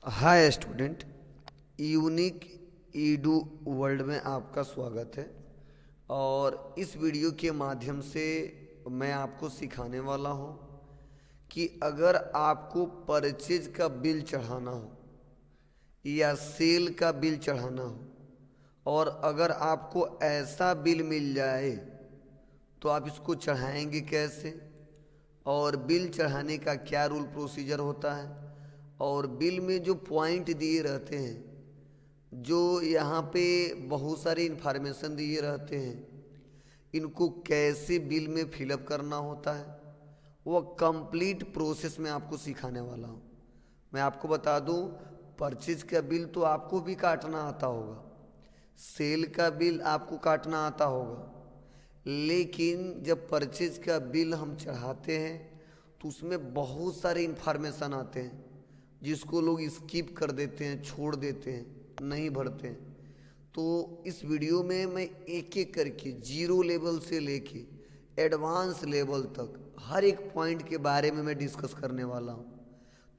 Hi student, unique Edu world में आपका स्वागत है। और इस वीडियो के माध्यम से मैं आपको सिखाने वाला हूँ कि अगर आपको परचेज का बिल चढ़ाना हो या सेल का बिल चढ़ाना हो और अगर आपको ऐसा बिल मिल जाए तो आप इसको चढ़ाएंगे कैसे, और बिल चढ़ाने का क्या रूल प्रोसीजर होता है, और बिल में जो पॉइंट दिए रहते हैं, जो यहाँ पे बहुत सारी इन्फॉर्मेशन दिए रहते हैं, इनको कैसे बिल में फिलअप करना होता है, वह कंप्लीट प्रोसेस में आपको सिखाने वाला हूँ। मैं आपको बता दूँ, परचेज का बिल तो आपको भी काटना आता होगा, सेल का बिल आपको काटना आता होगा, लेकिन जब परचेज का बिल हम चढ़ाते हैं तो उसमें बहुत सारे इन्फॉर्मेशन आते हैं जिसको लोग स्किप कर देते हैं, छोड़ देते हैं, नहीं भरते हैं। तो इस वीडियो में मैं एक एक करके जीरो लेवल से लेके एडवांस लेवल तक हर एक पॉइंट के बारे में मैं डिस्कस करने वाला हूँ।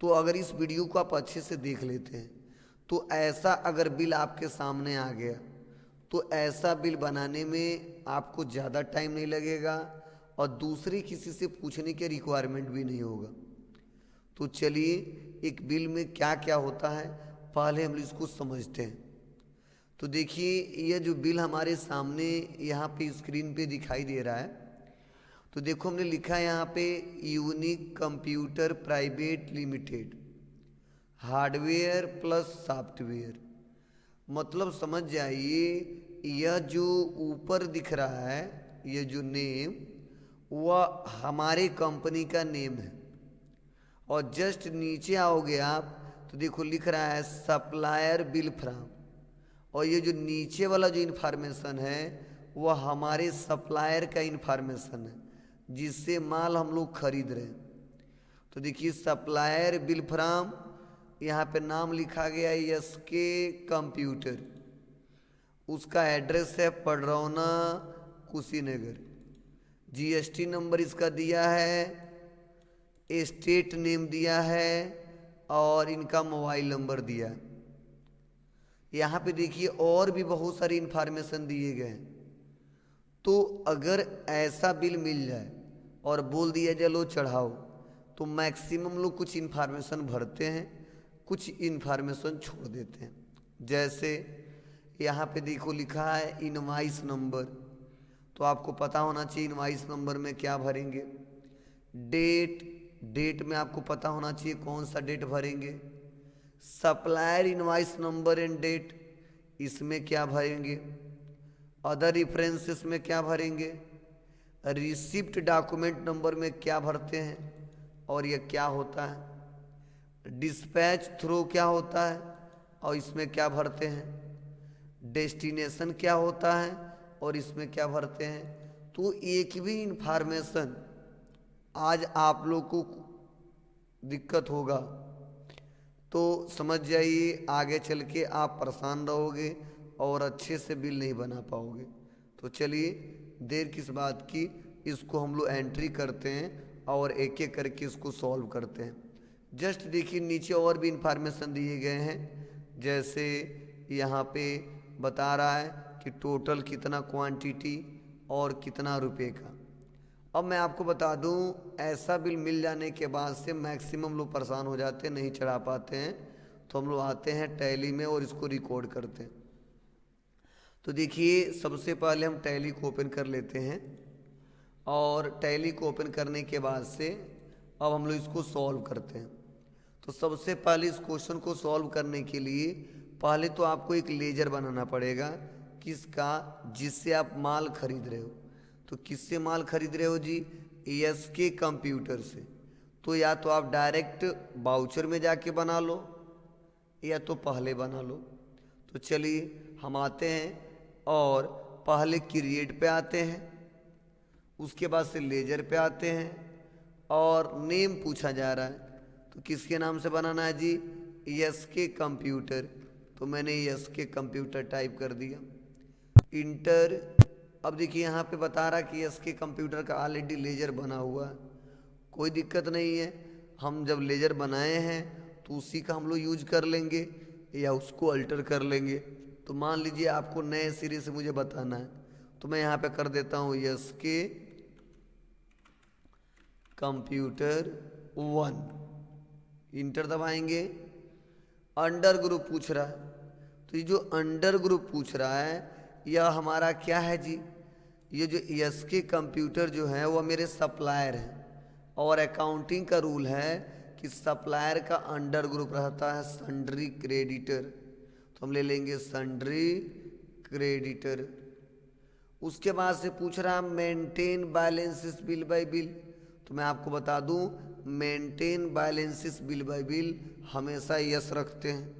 तो अगर इस वीडियो को आप अच्छे से देख लेते हैं तो ऐसा अगर बिल आपके सामने आ गया तो ऐसा बिल बनाने में आपको ज़्यादा टाइम नहीं लगेगा और दूसरी किसी से पूछने के रिक्वायरमेंट भी नहीं होगा। तो चलिए, एक बिल में क्या क्या होता है पहले हम इसको समझते हैं। तो देखिए, यह जो बिल हमारे सामने यहाँ पे स्क्रीन पे दिखाई दे रहा है, तो देखो हमने लिखा है यहाँ पे unique computer private limited, hardware plus software. मतलब समझ जाइए, यह जो ऊपर दिख रहा है, यह जो नेम, वह हमारे कंपनी का नेम है। और जस्ट नीचे आओगे आप तो देखो लिख रहा है सप्लायर बिल फ्रॉम, और ये जो नीचे वाला जो इन्फॉर्मेशन है वह हमारे सप्लायर का इन्फॉर्मेशन है जिससे माल हम लोग खरीद रहे हैं। तो देखिए सप्लायर बिल फ्रॉम, यहाँ पे नाम लिखा गया है एसके कंप्यूटर, उसका एड्रेस है पडरौना कुशीनगर, जीएसटी नंबर इसका दिया है, स्टेट नेम दिया है और इनका मोबाइल नंबर दिया है। यहाँ पे देखिए और भी बहुत सारी इन्फॉर्मेशन दिए गए हैं। तो अगर ऐसा बिल मिल जाए और बोल दिया चलो चढ़ाओ, तो मैक्सिमम लोग कुछ इन्फॉर्मेशन भरते हैं, कुछ इन्फॉर्मेशन छोड़ देते हैं। जैसे यहाँ पे देखो लिखा है इनवाइस नंबर, तो आपको पता होना चाहिए इनवाइस नंबर में क्या भरेंगे। डेट में आपको पता होना चाहिए कौन सा डेट भरेंगे। Supplier invoice number and date, इसमें क्या भरेंगे। अदर रेफरेंसेस में क्या भरेंगे। रिसिप्ट डॉक्यूमेंट नंबर में क्या भरते हैं और यह क्या होता है। डिस्पैच थ्रो क्या होता है और इसमें क्या भरते हैं। डेस्टिनेशन क्या होता है और इसमें क्या भरते हैं। तो एक भी इंफॉर्मेशन आज आप लोग को दिक्कत होगा तो समझ जाइए आगे चल के आप परेशान रहोगे और अच्छे से बिल नहीं बना पाओगे। तो चलिए देर किस बात की, इसको हम लोग एंट्री करते हैं और एक एक करके इसको सॉल्व करते हैं। जस्ट देखिए नीचे और भी इंफॉर्मेशन दिए गए हैं, जैसे यहाँ पे बता रहा है कि टोटल कितना क्वांटिटी और कितना रुपए का। अब मैं आपको बता दूं, ऐसा बिल मिल जाने के बाद से मैक्सिमम लोग परेशान हो जाते हैं, नहीं चढ़ा पाते हैं। तो हम लोग आते हैं टैली में और इसको रिकॉर्ड करते हैं। तो देखिए सबसे पहले हम टैली को ओपन कर लेते हैं और टैली को ओपन करने के बाद से अब हम लोग इसको सॉल्व करते हैं। तो सबसे पहले इस क्वेश्चन को सॉल्व करने के लिए पहले तो आपको एक लेजर बनाना पड़ेगा। किसका? जिससे आप माल खरीद रहे हो। तो किससे माल खरीद रहे हो जी? एसके कंप्यूटर से। तो या तो आप डायरेक्ट बाउचर में जाके बना लो या तो पहले बना लो। तो चलिए हम आते हैं और पहले क्रिएट पे आते हैं, उसके बाद से लेजर पे आते हैं और नेम पूछा जा रहा है तो किसके नाम से बनाना है जी? SK computer. तो मैंने एसके कंप्यूटर टाइप कर दिया, इंटर। अब देखिए यहाँ पे बता रहा कि एसके कंप्यूटर का ऑलरेडी लेजर बना हुआ है, कोई दिक्कत नहीं है। हम जब लेजर बनाए हैं तो उसी का हम लोग यूज कर लेंगे या उसको अल्टर कर लेंगे। तो मान लीजिए आपको नए सिरे से मुझे बताना है, तो मैं यहाँ पे कर देता हूँ यस के कंप्यूटर 1, इंटर दबाएंगे। अंडर ग्रुप पूछ रहा है, तो ये जो अंडर ग्रुप पूछ रहा है यह हमारा क्या है जी, ये जो यस के कंप्यूटर जो है वह मेरे सप्लायर हैं, और अकाउंटिंग का रूल है कि सप्लायर का अंडर ग्रुप रहता है सन्ड्री क्रेडिटर, तो हम ले लेंगे सन्ड्री क्रेडिटर। उसके बाद से पूछ रहा है maintain balances bill bye bill, तो मैं आपको बता दूं maintain balances bill bye bill हमेशा यस रखते हैं।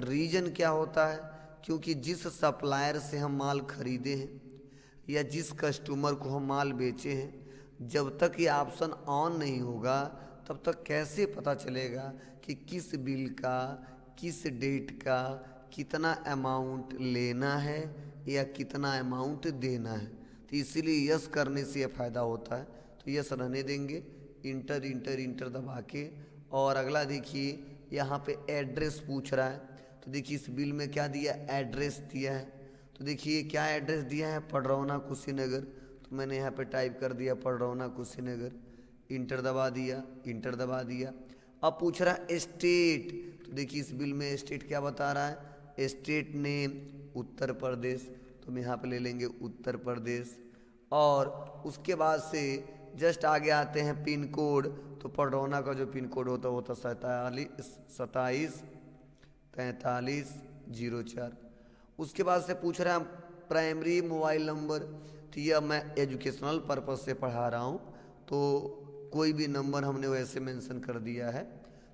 रीजन क्या होता है, क्योंकि जिस सप्लायर से हम माल खरीदे हैं या जिस कस्टमर को हम माल बेचे हैं, जब तक ये ऑप्शन ऑन नहीं होगा तब तक कैसे पता चलेगा कि किस बिल का किस डेट का कितना अमाउंट लेना है या कितना अमाउंट देना है। तो इसीलिए यस करने से यह फ़ायदा होता है, तो यस रहने देंगे, इंटर इंटर इंटर दबा के। और अगला देखिए यहाँ पे एड्रेस पूछ रहा है, तो देखिए इस बिल में क्या दिया, एड्रेस दिया है। तो देखिए क्या एड्रेस दिया है, पडरौना कुशीनगर, तो मैंने यहाँ पे टाइप कर दिया पडरौना कुशीनगर, इंटर दबा दिया, इंटर दबा दिया। अब पूछ रहा है स्टेट, तो देखिए इस बिल में स्टेट क्या बता रहा है, स्टेट नेम उत्तर प्रदेश, तो हम यहाँ पे ले लेंगे उत्तर प्रदेश। और उसके बाद से जस्ट आगे आते हैं पिन कोड, तो पडरौना का जो पिन कोड होता है वो होता 274304। उसके बाद से पूछ रहा है प्राइमरी मोबाइल नंबर, तो यह मैं एजुकेशनल पर्पस से पढ़ा रहा हूँ, तो कोई भी नंबर हमने वैसे मेंशन कर दिया है,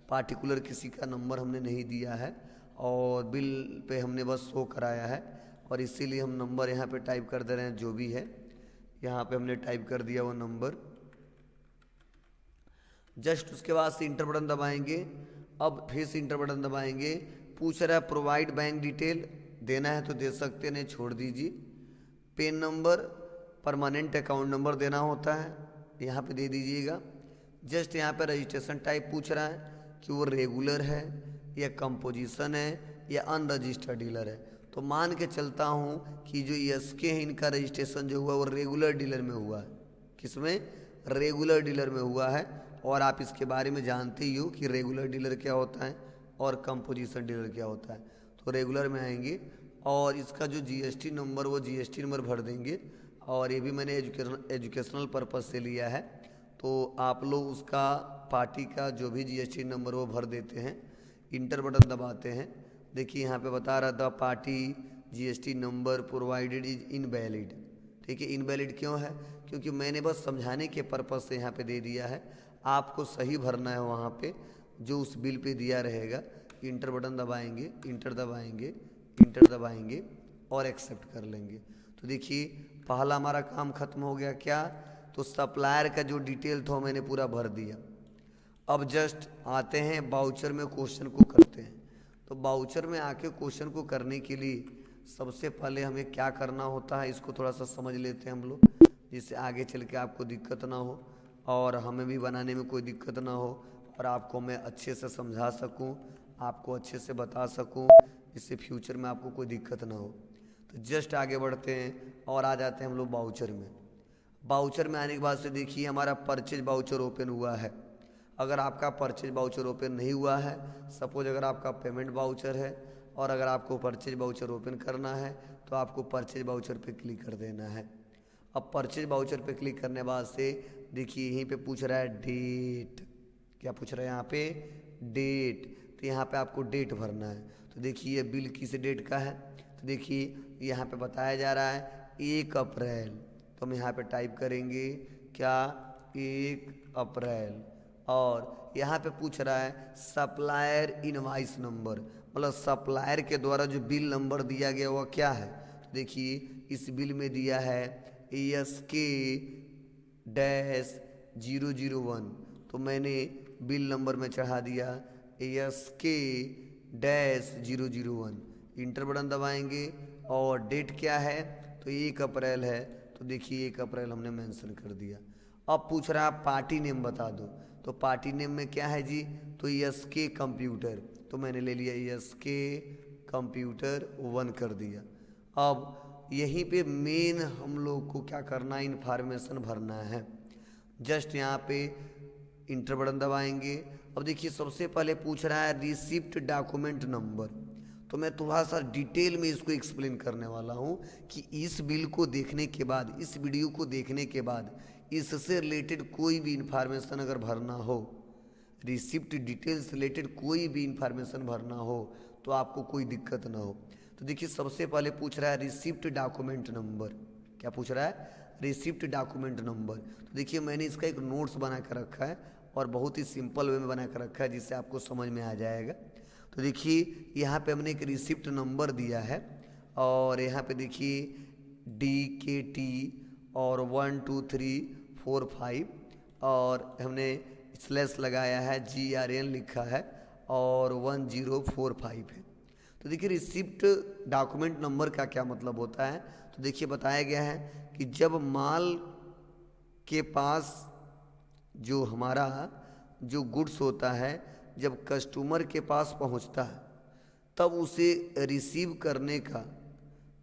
पार्टिकुलर किसी का नंबर हमने नहीं दिया है, और बिल पे हमने बस शो कराया है, और इसीलिए हम नंबर यहाँ पे टाइप कर दे रहे हैं जो भी है, यहाँ पे हमने टाइप कर दिया वो नंबर। जस्ट उसके बाद से इंटर बटन दबाएंगे। अब फिर से इंटर बटन दबाएंगे, पूछ रहा है प्रोवाइड बैंक डिटेल, देना है तो दे सकते, नहीं छोड़ दीजिए। PAN number permanent account number देना होता है, यहाँ पे दे दीजिएगा। जस्ट यहाँ पे रजिस्ट्रेशन टाइप पूछ रहा है कि वो रेगुलर है या कंपोजिशन है या अनरजिस्टर्ड डीलर है, तो मान के चलता हूँ कि जो एसके है इनका रजिस्ट्रेशन जो हुआ वो रेगुलर डीलर में हुआ है। किसमें, रेगुलर डीलर में हुआ है, और आप इसके बारे में जानते ही हो कि रेगुलर डीलर क्या होता है और कंपोजिशन डीलर क्या होता है। तो रेगुलर में आएंगे, और इसका जो जीएसटी नंबर वो जीएसटी नंबर भर देंगे, और ये भी मैंने एजुकेशनल पर्पस से लिया है, तो आप लोग उसका पार्टी का जो भी जीएसटी नंबर वो भर देते हैं। इंटर बटन दबाते हैं, देखिए यहाँ पे बता रहा था party GST number provided is invalid. ठीक है, इनवैलिड क्यों है, क्योंकि मैंने बस समझाने के पर्पस से यहाँ पे दे दिया है, आपको सही भरना है वहाँ पे जो उस बिल पे दिया रहेगा। इंटर बटन दबाएंगे, इंटर दबाएंगे, इंटर दबाएंगे और एक्सेप्ट कर लेंगे। तो देखिए पहला हमारा काम खत्म हो गया। क्या, तो सप्लायर का जो डिटेल था मैंने पूरा भर दिया। अब जस्ट आते हैं बाउचर में क्वेश्चन को करते हैं। तो बाउचर में आके क्वेश्चन को करने के लिए सबसे पहले हमें क्या करना होता है, इसको थोड़ा सा समझ लेते हैं हम लोग, जिससे आगे चल के आपको दिक्कत ना हो और हमें भी बनाने में कोई दिक्कत ना हो, और आपको मैं अच्छे से समझा सकूं, आपको अच्छे से बता सकूं, जिससे फ्यूचर में आपको कोई दिक्कत ना हो। तो जस्ट आगे बढ़ते हैं और आ जाते हैं हम लोग बाउचर में। बाउचर में आने के बाद से देखिए हमारा परचेज बाउचर ओपन हुआ है। अगर आपका परचेज बाउचर ओपन नहीं हुआ है, सपोज अगर आपका पेमेंट बाउचर है और अगर आपको परचेज बाउचर ओपन करना है, तो आपको परचेज बाउचर पे क्लिक कर देना है। अब परचेज बाउचर पे क्लिक करने के बाद से देखिए यहीं पे पूछ रहा है डेट, क्या पूछ रहा है यहाँ पे, डेट। तो यहाँ पे आपको डेट भरना है। तो देखिए ये बिल किस डेट का है, तो देखिए यहाँ पे बताया जा रहा है 1 अप्रैल, तो हम यहाँ पे टाइप करेंगे क्या, 1 अप्रैल। और यहाँ पे पूछ रहा है सप्लायर इनवाइस नंबर, मतलब सप्लायर के द्वारा जो बिल नंबर दिया गया वह क्या है। तो देखिए इस बिल में दिया है SK-001, तो मैंने बिल नंबर में चढ़ा दिया SK-001। इंटर बटन दबाएंगे और डेट क्या है, तो 1 अप्रैल है, तो देखिए 1 अप्रैल हमने मेंशन कर दिया। अब पूछ रहा है पार्टी नेम बता दो, तो पार्टी नेम में क्या है जी, तो SK कंप्यूटर, तो मैंने ले लिया SK कंप्यूटर 1 कर दिया। अब यहीं पे मेन हम लोग को क्या करना है, इन्फॉर्मेशन भरना है। जस्ट यहाँ पे इंटर बटन दबाएंगे। अब देखिए सबसे पहले पूछ रहा है रिसिप्ट डॉक्यूमेंट नंबर, तो मैं थोड़ा सा डिटेल में इसको एक्सप्लेन करने वाला हूँ कि इस बिल को देखने के बाद, इस वीडियो को देखने के बाद इससे रिलेटेड कोई भी इंफॉर्मेशन अगर भरना हो, रिसिप्ट डिटेल्स रिलेटेड कोई भी इंफॉर्मेशन भरना हो तो आपको कोई दिक्कत ना हो। तो देखिए सबसे पहले पूछ रहा है रिसिप्ट डॉक्यूमेंट नंबर। क्या पूछ रहा है, रिसिप्ट डॉक्यूमेंट नंबर। तो देखिए मैंने इसका एक नोट्स बना कर रखा है और बहुत ही सिंपल वे में बना कर रखा है जिससे आपको समझ में आ जाएगा। तो देखिए यहाँ पे हमने एक रिसिप्ट नंबर दिया है और यहाँ पे देखिए DKT और 1 2 3 4 5 और हमने स्लैश लगाया है, GRN लिखा है और 1045 है। तो देखिए रिसिप्ट डॉक्यूमेंट नंबर का क्या मतलब होता है, तो देखिए बताया गया है कि जब माल के पास जो हमारा जो गुड्स होता है जब कस्टमर के पास पहुंचता है तब उसे रिसीव करने का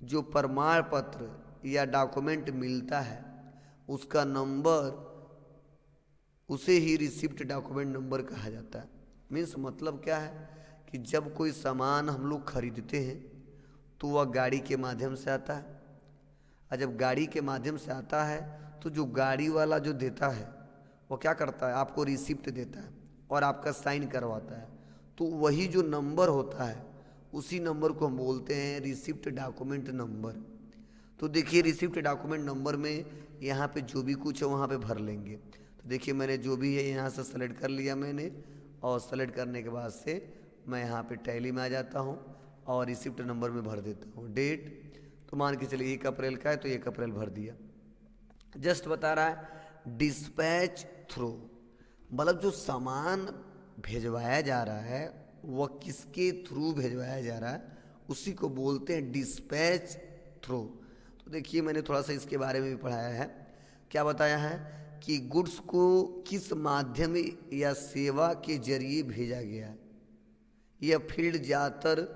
जो प्रमाण पत्र या डॉक्यूमेंट मिलता है उसका नंबर, उसे ही रिसिप्ट डॉक्यूमेंट नंबर कहा जाता है। मीन्स मतलब क्या है कि जब कोई सामान हम लोग खरीदते हैं तो वह गाड़ी के माध्यम से आता है, और जब गाड़ी के माध्यम से आता है तो जो गाड़ी वाला जो देता है वो क्या करता है, आपको रिसिप्ट देता है और आपका साइन करवाता है। तो वही जो नंबर होता है उसी नंबर को हम बोलते हैं रिसिप्ट डॉक्यूमेंट नंबर। तो देखिए रिसिप्ट डॉक्यूमेंट नंबर में यहाँ पे जो भी कुछ है वहाँ पे भर लेंगे। तो देखिए मैंने जो भी है यहाँ से सेलेक्ट कर लिया मैंने, और सेलेक्ट करने के बाद से मैं यहाँ पे टैली में आ जाता हूँ और रिसिप्ट नंबर में भर देता हूँ। डेट तो मान के चलिए 1 अप्रैल का है तो 1 अप्रैल भर दिया। जस्ट बता रहा है डिस्पैच थ्रू, मतलब जो सामान भेजवाया जा रहा है वह किसके थ्रू भेजवाया जा रहा है उसी को बोलते हैं डिस्पैच थ्रू। तो देखिए मैंने थोड़ा सा इसके बारे में भी पढ़ाया है। क्या बताया है कि गुड्स को किस माध्यम या सेवा के जरिए भेजा गया है। यह फील्ड ज़्यादातर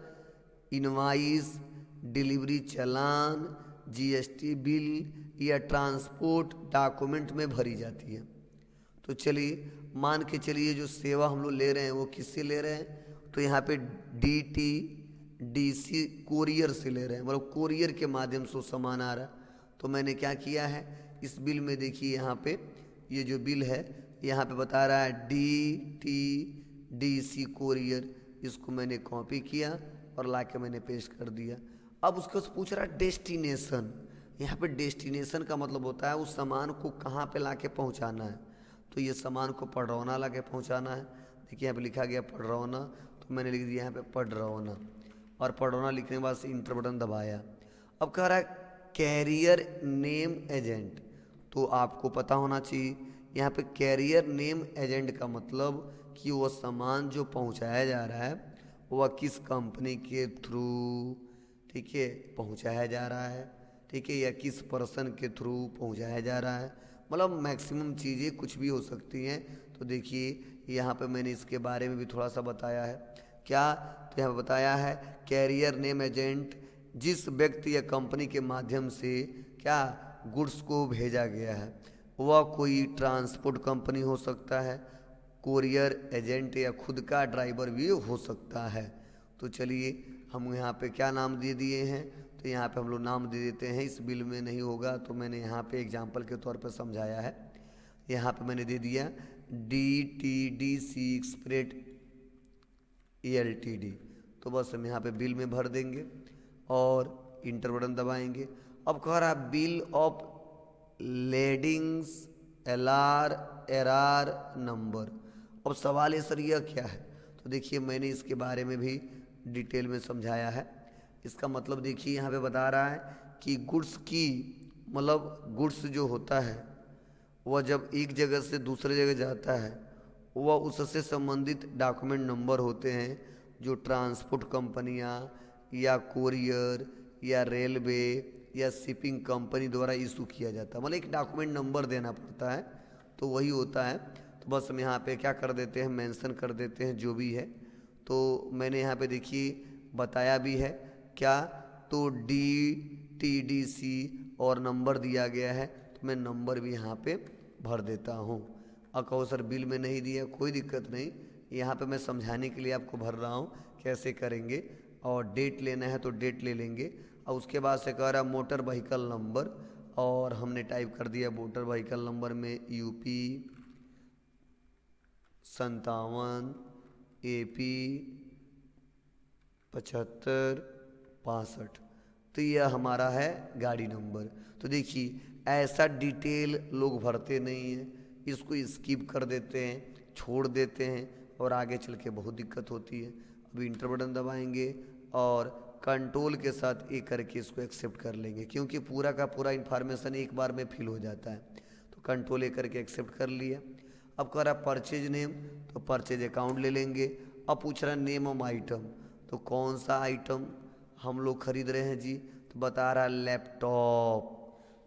इनवाइस, डिलीवरी चालान, GST बिल या ट्रांसपोर्ट डॉक्यूमेंट में भरी जाती है। तो चलिए मान के चलिए जो सेवा हम लोग ले रहे हैं वो किससे ले रहे हैं, तो यहाँ पे DTDC कोरियर से ले रहे हैं, मतलब कोरियर के माध्यम से सामान आ रहा है। तो मैंने क्या किया है इस बिल में, देखिए यहाँ पे ये जो बिल है यहाँ पे बता रहा है DTDC कोरियर, इसको मैंने कॉपी किया और लाके मैंने पेस्ट कर दिया। अब उसको पूछ रहा है डेस्टिनेशन। यहाँ पे डेस्टिनेशन का मतलब होता है उस सामान को कहाँ पे लाके पहुँचाना है। तो ये सामान को पडरौना लाके पहुँचाना है। देखिए यहाँ पे लिखा गया पडरौना, तो मैंने लिख दिया यहाँ पे पडरौना, और पडरौना लिखने के बाद से इंटर बटन दबाया। अब कह रहा है कैरियर नेम एजेंट, तो आपको पता होना चाहिए यहाँ पे कैरियर नेम एजेंट का मतलब कि वह सामान जो पहुँचाया जा रहा है वह किस कंपनी के थ्रू, ठीक है, पहुँचाया जा रहा है, ठीक है, या किस पर्सन के थ्रू पहुँचाया जा रहा है। मतलब मैक्सिमम चीज़ें कुछ भी हो सकती हैं। तो देखिए यहाँ पे मैंने इसके बारे में भी थोड़ा सा बताया है। क्या, तो यहाँ पे बताया है कैरियर नेम एजेंट जिस व्यक्ति या कंपनी के माध्यम से क्या गुड्स को भेजा गया है वह कोई ट्रांसपोर्ट कंपनी हो सकता है, कोरियर एजेंट या खुद का ड्राइवर भी हो सकता है। तो चलिए हम यहाँ पे क्या नाम दे दिए हैं, तो यहाँ पे हम लोग नाम दे देते हैं। इस बिल में नहीं होगा तो मैंने यहाँ पे एग्जांपल के तौर पर समझाया है। यहाँ पे मैंने दे दिया DTDC एक्सप्रेट LTD, तो बस हम यहाँ पे बिल में भर देंगे और इंटर बटन दबाएंगे। अब कह रहा है बिल ऑफ लेडिंग्स LR नंबर। अब सवाल है सर यह क्या है, तो देखिए मैंने इसके बारे में भी डिटेल में समझाया है। इसका मतलब देखिए यहाँ पे बता रहा है कि गुड्स की, मतलब गुड्स जो होता है वह जब एक जगह से दूसरे जगह जाता है वह उससे संबंधित डॉक्यूमेंट नंबर होते हैं जो ट्रांसपोर्ट कंपनियां या कोरियर या रेलवे या शिपिंग कंपनी द्वारा इशू किया जाता है। मतलब एक डॉक्यूमेंट नंबर देना पड़ता है, तो वही होता है। तो बस हम यहाँ पे क्या कर देते हैं, मेंशन कर देते हैं जो भी है। तो मैंने यहाँ पे देखिए बताया भी है क्या, तो DTDC और नंबर दिया गया है, तो मैं नंबर भी यहाँ पे भर देता हूँ। अब कहो सर बिल में नहीं दिया, कोई दिक्कत नहीं, यहाँ पे मैं समझाने के लिए आपको भर रहा हूँ कैसे करेंगे। और डेट लेना है तो डेट ले लेंगे। और उसके बाद से कह रहा मोटर व्हीकल नंबर, और हमने टाइप कर दिया मोटर व्हीकल नंबर में UP 57 AP 75 65। तो यह हमारा है गाड़ी नंबर। तो देखिए ऐसा डिटेल लोग भरते नहीं हैं, इसको स्किप कर देते हैं, छोड़ देते हैं, और आगे चल के बहुत दिक्कत होती है। अभी इंटर बटन दबाएंगे और कंट्रोल के साथ एक करके इसको एक्सेप्ट कर लेंगे, क्योंकि पूरा का पूरा इन्फॉर्मेशन एक बार में फिल हो जाता है। तो कंट्रोल एक करके एक्सेप्ट कर लिया। अब कह रहा परचेज नेम, तो परचेज अकाउंट ले लेंगे। अब पूछ रहा नेम ऑफ आइटम, तो कौन सा आइटम हम लोग खरीद रहे हैं जी, तो बता रहा लैपटॉप।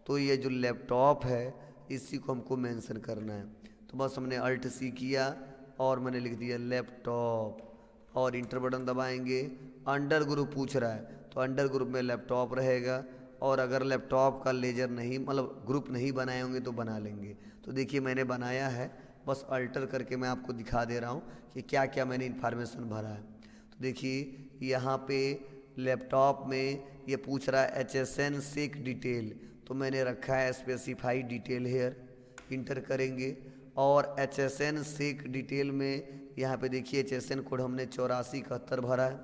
तो ये जो लैपटॉप है इसी को हमको मेंशन करना है। तो बस हमने Alt+C किया और मैंने लिख दिया लैपटॉप, और इंटर बटन दबाएंगे। अंडर ग्रुप पूछ रहा है, तो अंडर ग्रुप में लैपटॉप रहेगा, और अगर लैपटॉप का लेजर नहीं मतलब ग्रुप नहीं बनाए होंगे तो बना लेंगे। तो देखिए मैंने बनाया है, बस अल्टर करके मैं आपको दिखा दे रहा हूँ कि क्या क्या मैंने इन्फॉर्मेशन भरा है। तो देखिए यहाँ पे लैपटॉप में ये पूछ रहा है HSN सेक डिटेल, तो मैंने रखा है स्पेसिफाई डिटेल हेयर, इंटर करेंगे। और HSN सेक डिटेल में यहाँ पे देखिए HSN कोड हमने 8471 भरा है।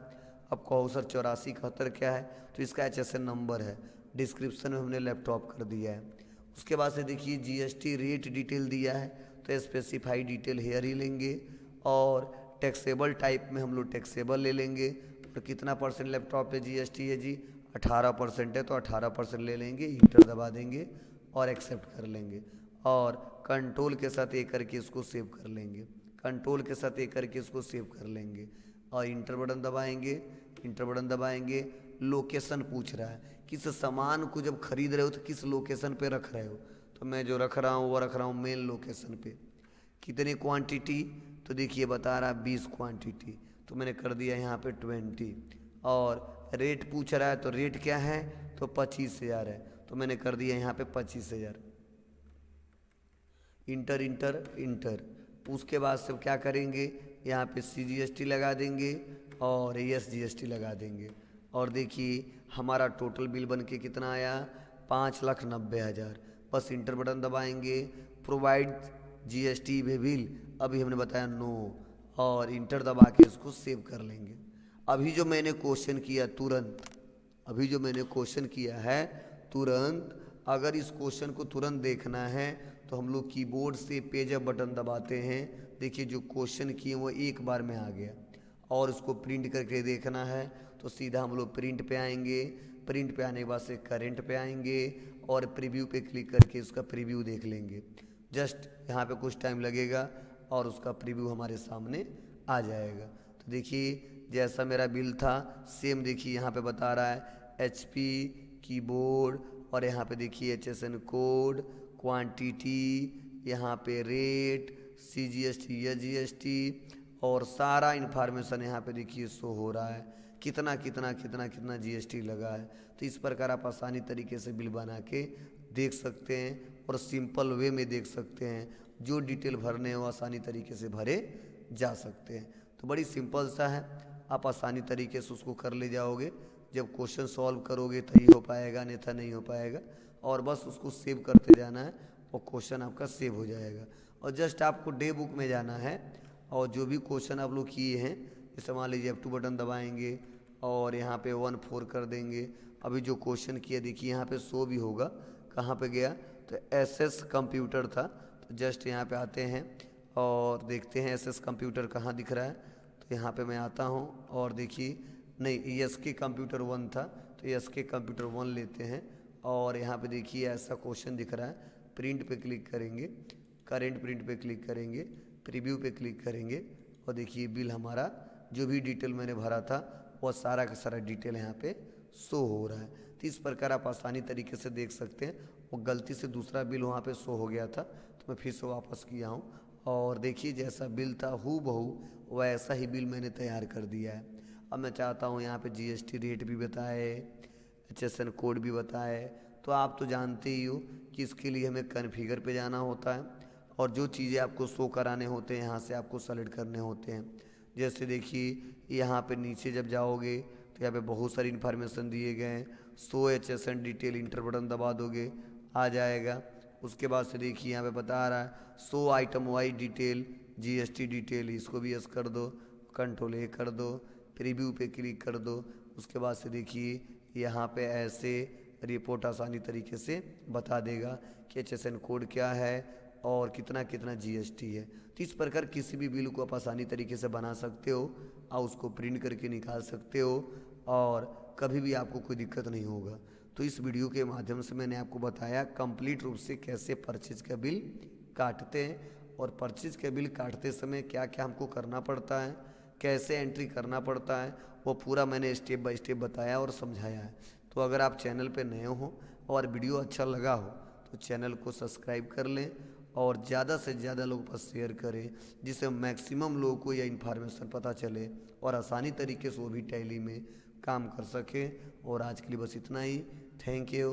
अब कहो सर 8471 क्या है, तो इसका HSN नंबर है। डिस्क्रिप्शन में हमने लैपटॉप कर दिया है। उसके बाद से देखिए GST रेट डिटेल दिया है, तो स्पेसिफाई डिटेल हेयर ही लेंगे। और टैक्सेबल टाइप में हम लोग टैक्सेबल ले लेंगे। तो कितना परसेंट लैपटॉप पे GST है जी, 18% है, तो 18% ले लेंगे, इंटर दबा देंगे और एक्सेप्ट कर लेंगे। और कंट्रोल के साथ एक करके इसको सेव कर लेंगे, कंट्रोल के साथ एक करके इसको सेव कर लेंगे, और इंटर बटन दबाएंगे। इंटर बटन दबाएंगे, लोकेशन पूछ रहा है किस सामान को जब खरीद रहे हो तो किस लोकेशन पे रख रहे हो, तो मैं जो रख रहा हूँ वो रख रहा हूँ मेन लोकेशन पे। कितनी क्वांटिटी, तो देखिए बता रहा है 20 क्वांटिटी, तो मैंने कर दिया यहाँ पे 20। और रेट पूछ रहा है, तो रेट क्या है, तो 25,000 है, तो मैंने कर दिया यहाँ पे 25,000। Inter inter inter. उसके बाद सब क्या करेंगे, यहाँ पे CGST लगा देंगे और SGST लगा देंगे। और देखिए हमारा टोटल बिल बन के कितना आया, 5,90,000। बस इंटर बटन दबाएंगे। प्रोवाइड GST बिल, अभी हमने बताया नो, और इंटर दबा के इसको सेव कर लेंगे। अभी जो मैंने क्वेश्चन किया तुरंत, अभी जो मैंने क्वेश्चन किया है तुरंत, अगर इस क्वेश्चन को तुरंत देखना है तो हम लोग कीबोर्ड से पेज अप बटन दबाते हैं। देखिए जो क्वेश्चन किए वो एक बार में आ गया। और उसको प्रिंट करके देखना है तो सीधा हम लोग प्रिंट पे आएंगे। प्रिंट पे आने के बाद से करेंट पे आएंगे और प्रीव्यू पे क्लिक करके उसका प्रीव्यू देख लेंगे। जस्ट यहाँ पे कुछ टाइम लगेगा और उसका प्रीव्यू हमारे सामने आ जाएगा। तो देखिए जैसा मेरा बिल था सेम देखिए यहाँ पे बता रहा है HP कीबोर्ड, और यहाँ पे देखिए HSN कोड, क्वांटिटी, यहाँ पे रेट, CGST या GST, और सारा इन्फॉर्मेशन यहाँ पे देखिए शो हो रहा है कितना कितना कितना कितना GST लगा है। तो इस प्रकार आप आसानी तरीके से बिल बना के देख सकते हैं और सिंपल वे में देख सकते हैं। जो डिटेल भरने हो आसानी तरीके से भरे जा सकते हैं। तो बड़ी सिंपल सा है, आप आसानी तरीके से उसको कर ले जाओगे। जब क्वेश्चन सॉल्व करोगे तभी हो पाएगा, अन्यथा नहीं हो पाएगा। और बस उसको सेव करते जाना है और क्वेश्चन आपका सेव हो जाएगा। और जस्ट आपको डे बुक में जाना है और जो भी क्वेश्चन आप लोग किए हैं, जैसे मान लीजिए F2 बटन दबाएंगे और यहाँ पे 1 4 कर देंगे। अभी जो क्वेश्चन किया देखिए यहाँ पे शो भी होगा, कहाँ पे गया, तो SS कंप्यूटर था। तो जस्ट यहाँ पे आते हैं और देखते हैं SS कंप्यूटर कहाँ दिख रहा है। तो यहाँ पे मैं आता हूँ और देखिए नहीं SK कंप्यूटर 1 था, तो SK कंप्यूटर 1 लेते हैं। और यहाँ पे देखिए ऐसा क्वेश्चन दिख रहा है। प्रिंट पे क्लिक करेंगे, करेंट प्रिंट पे क्लिक करेंगे, प्रीव्यू पे क्लिक करेंगे और देखिए बिल हमारा जो भी डिटेल मैंने भरा था वो सारा का सारा डिटेल यहाँ पे शो हो रहा है। तो इस प्रकार आप आसानी तरीके से देख सकते हैं। वो गलती से दूसरा बिल वहाँ पे शो हो गया था तो मैं फिर से वापस किया हूँ और देखिए जैसा बिल था हूबहू वैसा ही बिल मैंने तैयार कर दिया है। अब मैं चाहता हूँ यहाँ पे जीएसटी रेट भी बताए, HSN कोड भी बताए। तो आप तो जानते ही हो कि इसके लिए हमें कॉन्फ़िगर पे जाना होता है और जो चीज़ें आपको शो कराने होते हैं यहाँ से आपको सेलेक्ट करने होते हैं। जैसे देखिए यहाँ पे नीचे जब जाओगे तो यहाँ पे बहुत सारी इन्फॉर्मेशन दिए गए हैं। Show HSN detail inter button दबा दोगे आ जाएगा। उसके बाद से देखिए यहाँ पे बता रहा है show item wise detail GST detail, इसको भी यस कर दो, कंट्रोल ए कर दो, प्रीव्यू पे क्लिक कर दो। उसके बाद से देखिए यहाँ पे ऐसे रिपोर्ट आसानी तरीके से बता देगा कि HSN कोड क्या है और कितना कितना जीएसटी है। तो इस प्रकार किसी भी बिल को आप आसानी तरीके से बना सकते हो और उसको प्रिंट करके निकाल सकते हो और कभी भी आपको कोई दिक्कत नहीं होगा। तो इस वीडियो के माध्यम से मैंने आपको बताया कंप्लीट रूप से कैसे परचेज का बिल काटते हैं और परचेज का बिल काटते समय क्या क्या हमको करना पड़ता है, कैसे एंट्री करना पड़ता है, वो पूरा मैंने स्टेप बाय स्टेप बताया और समझाया है। तो अगर आप चैनल पे नए हो और वीडियो अच्छा लगा हो तो चैनल को सब्सक्राइब कर लें और ज़्यादा से ज़्यादा लोगों पर शेयर करें जिससे मैक्सिमम लोगों को यह इन्फॉर्मेशन पता चले और आसानी तरीके से वो भी टैली में काम कर सके। और आज के लिए बस इतना ही। Thank you.